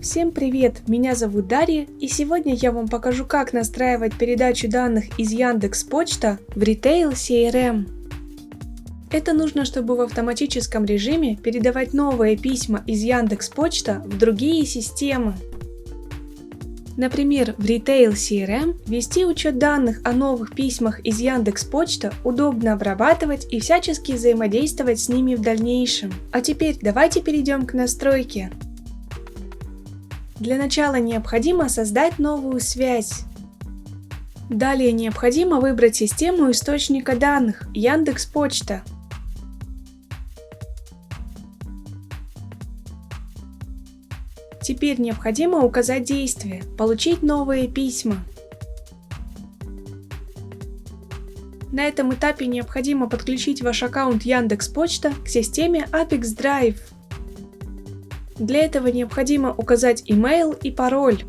Всем привет! Меня зовут Дарья, и сегодня я вам покажу, как настраивать передачу данных из Яндекс.Почта в Retail CRM. Это нужно, чтобы в автоматическом режиме передавать новые письма из Яндекс.Почта в другие системы. Например, в Retail CRM вести учет данных о новых письмах из Яндекс.Почта удобно обрабатывать и всячески взаимодействовать с ними в дальнейшем. А теперь давайте перейдем к настройке. Для начала необходимо создать новую связь. Далее необходимо выбрать систему источника данных Яндекс.Почта. Теперь необходимо указать действие «Получить новые письма». На этом этапе необходимо подключить ваш аккаунт Яндекс.Почта к системе Apex Drive. Для этого необходимо указать email и пароль.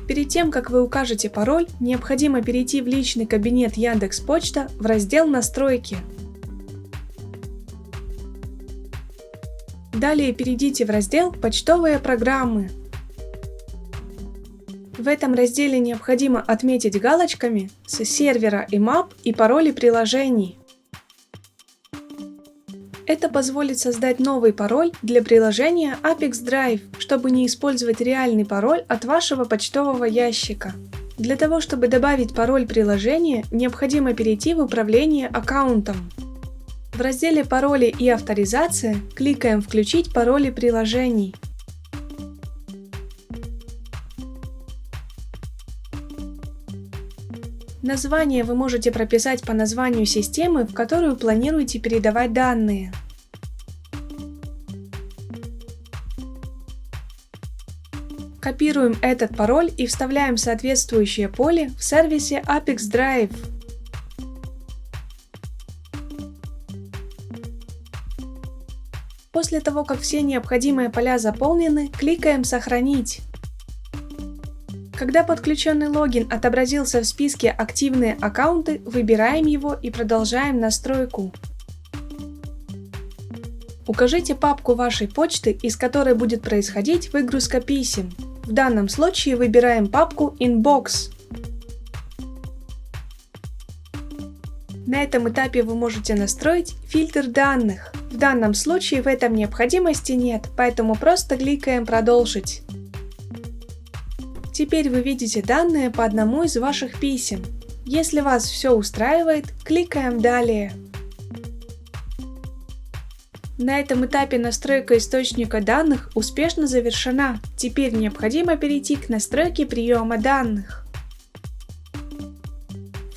Перед тем, как вы укажете пароль, необходимо перейти в личный кабинет Яндекс.Почта в раздел «Настройки». Далее перейдите в раздел «Почтовые программы». В этом разделе необходимо отметить галочками с сервера IMAP и пароли приложений. Это позволит создать новый пароль для приложения Apex Drive, чтобы не использовать реальный пароль от вашего почтового ящика. Для того, чтобы добавить пароль приложения, необходимо перейти в управление аккаунтом. В разделе «Пароли и авторизация» кликаем «Включить пароли приложений». Название вы можете прописать по названию системы, в которую планируете передавать данные. Копируем этот пароль и вставляем соответствующее поле в сервисе Apex Drive. После того, как все необходимые поля заполнены, кликаем «Сохранить». Когда подключенный логин отобразился в списке «Активные аккаунты», выбираем его и продолжаем настройку. Укажите папку вашей почты, из которой будет происходить выгрузка писем. В данном случае выбираем папку Inbox. На этом этапе вы можете настроить фильтр данных. В данном случае в этом необходимости нет, поэтому просто кликаем «Продолжить». Теперь вы видите данные по одному из ваших писем. Если вас все устраивает, кликаем «Далее». На этом этапе настройка источника данных успешно завершена. Теперь необходимо перейти к настройке приема данных.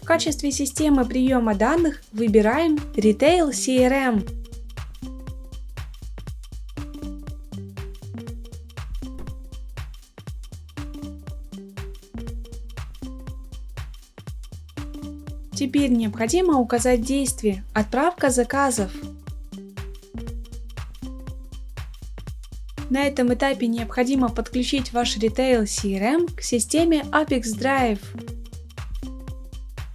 В качестве системы приема данных выбираем Retail CRM. Теперь необходимо указать действие «Отправка заказов». На этом этапе необходимо подключить ваш Retail CRM к системе Apex Drive.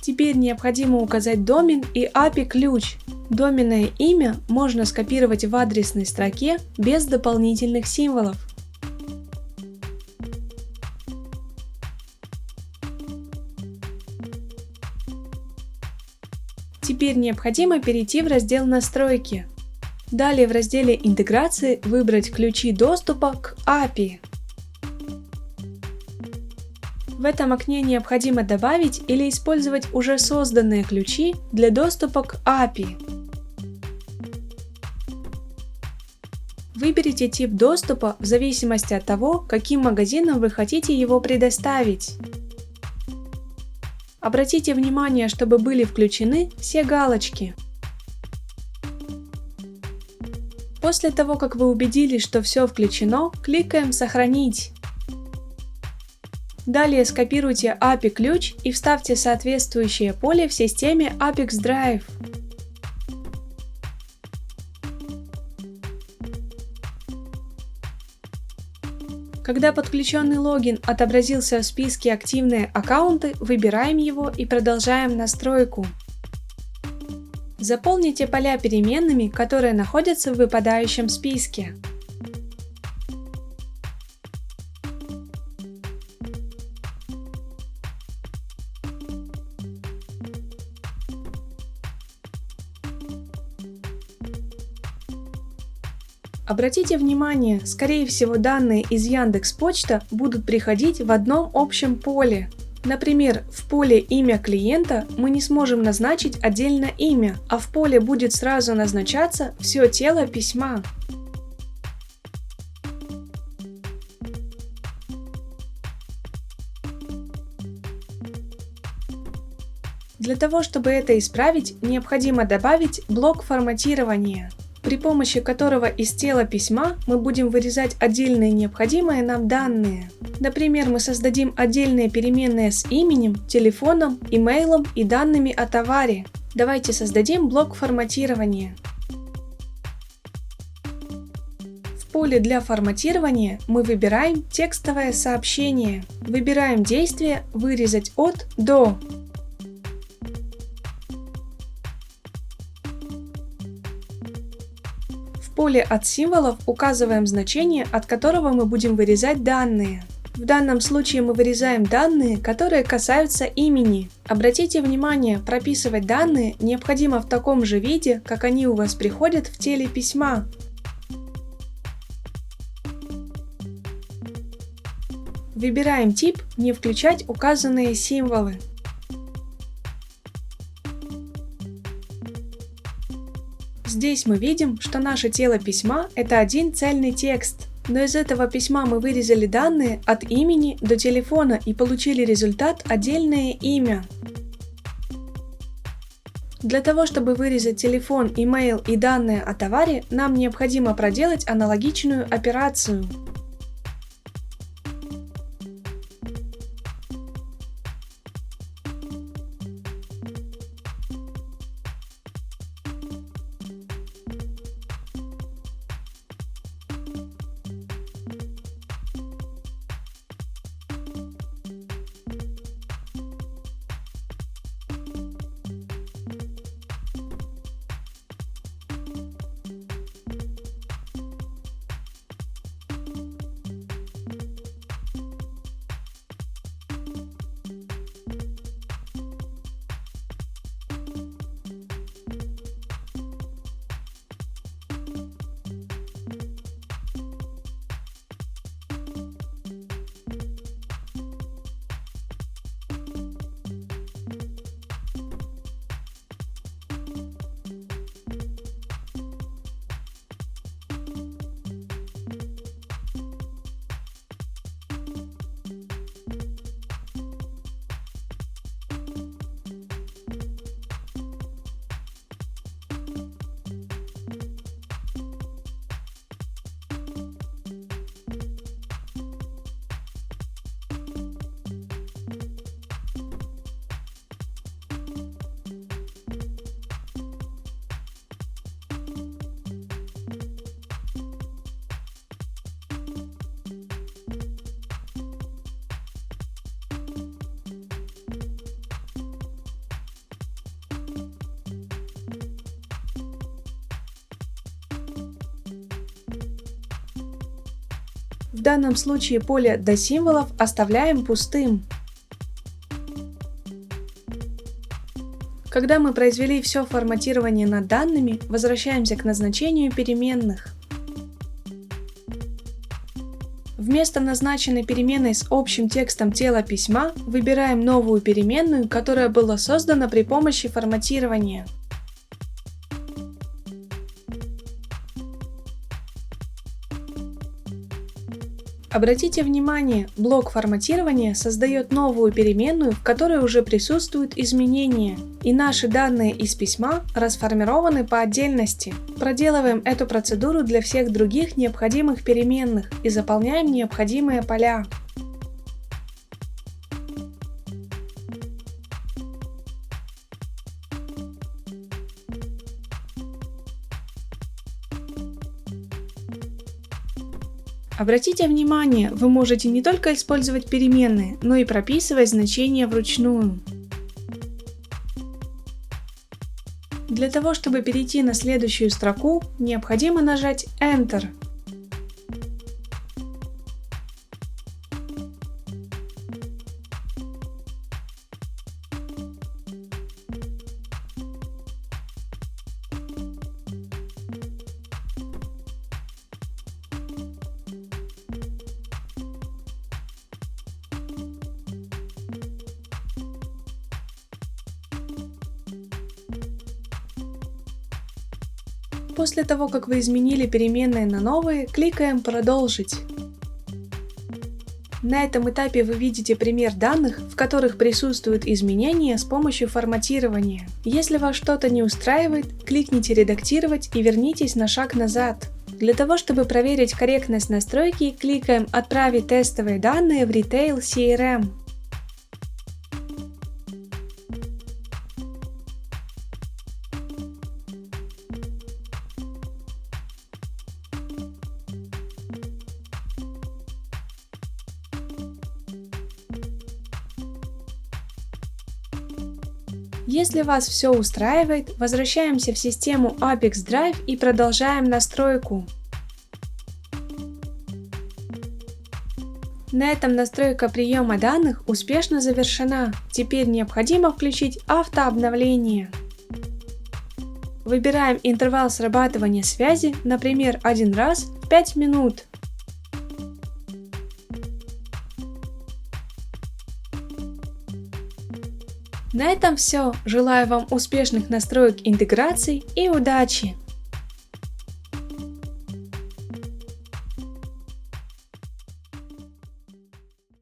Теперь необходимо указать домен и API-ключ. Доменное имя можно скопировать в адресной строке без дополнительных символов. Теперь необходимо перейти в раздел «Настройки». Далее в разделе «Интеграции» выбрать ключи доступа к API. В этом окне необходимо добавить или использовать уже созданные ключи для доступа к API. Выберите тип доступа в зависимости от того, каким магазинам вы хотите его предоставить. Обратите внимание, чтобы были включены все галочки. После того, как вы убедились, что все включено, кликаем «Сохранить». Далее скопируйте API-ключ и вставьте соответствующее поле в системе Apex Drive. Когда подключенный логин отобразился в списке «Активные аккаунты», выбираем его и продолжаем настройку. Заполните поля переменными, которые находятся в выпадающем списке. Обратите внимание, скорее всего, данные из Яндекс.Почта будут приходить в одном общем поле. Например, в поле «Имя клиента» мы не сможем назначить отдельно имя, а в поле будет сразу назначаться все тело письма. Для того, чтобы это исправить, необходимо добавить блок форматирования, при помощи которого из тела письма мы будем вырезать отдельные необходимые нам данные. Например, мы создадим отдельные переменные с именем, телефоном, имейлом и данными о товаре. Давайте создадим блок форматирования. В поле для форматирования мы выбираем текстовое сообщение. Выбираем действие «Вырезать от до». В поле от символов указываем значение, от которого мы будем вырезать данные. В данном случае мы вырезаем данные, которые касаются имени. Обратите внимание, прописывать данные необходимо в таком же виде, как они у вас приходят в теле письма. Выбираем тип «Не включать указанные символы». Здесь мы видим, что наше тело письма – это один цельный текст. Но из этого письма мы вырезали данные от имени до телефона и получили результат отдельное имя. Для того, чтобы вырезать телефон, имейл и данные о товаре, нам необходимо проделать аналогичную операцию. В данном случае поле до символов оставляем пустым. Когда мы произвели все форматирование над данными, возвращаемся к назначению переменных. Вместо назначенной переменной с общим текстом тела письма выбираем новую переменную, которая была создана при помощи форматирования. Обратите внимание, блок форматирования создает новую переменную, в которой уже присутствуют изменения, и наши данные из письма расформированы по отдельности. Проделываем эту процедуру для всех других необходимых переменных и заполняем необходимые поля. Обратите внимание, вы можете не только использовать переменные, но и прописывать значения вручную. Для того, чтобы перейти на следующую строку, необходимо нажать Enter. После того, как вы изменили переменные на новые, кликаем «Продолжить». На этом этапе вы видите пример данных, в которых присутствуют изменения с помощью форматирования. Если вас что-то не устраивает, кликните «Редактировать» и вернитесь на шаг назад. Для того, чтобы проверить корректность настройки, кликаем «Отправить тестовые данные в Retail CRM». Если вас все устраивает, возвращаемся в систему Apex Drive и продолжаем настройку. На этом настройка приема данных успешно завершена. Теперь необходимо включить автообновление. Выбираем интервал срабатывания связи, например, 1 раз в 5 минут. На этом все. Желаю вам успешных настроек интеграций и удачи!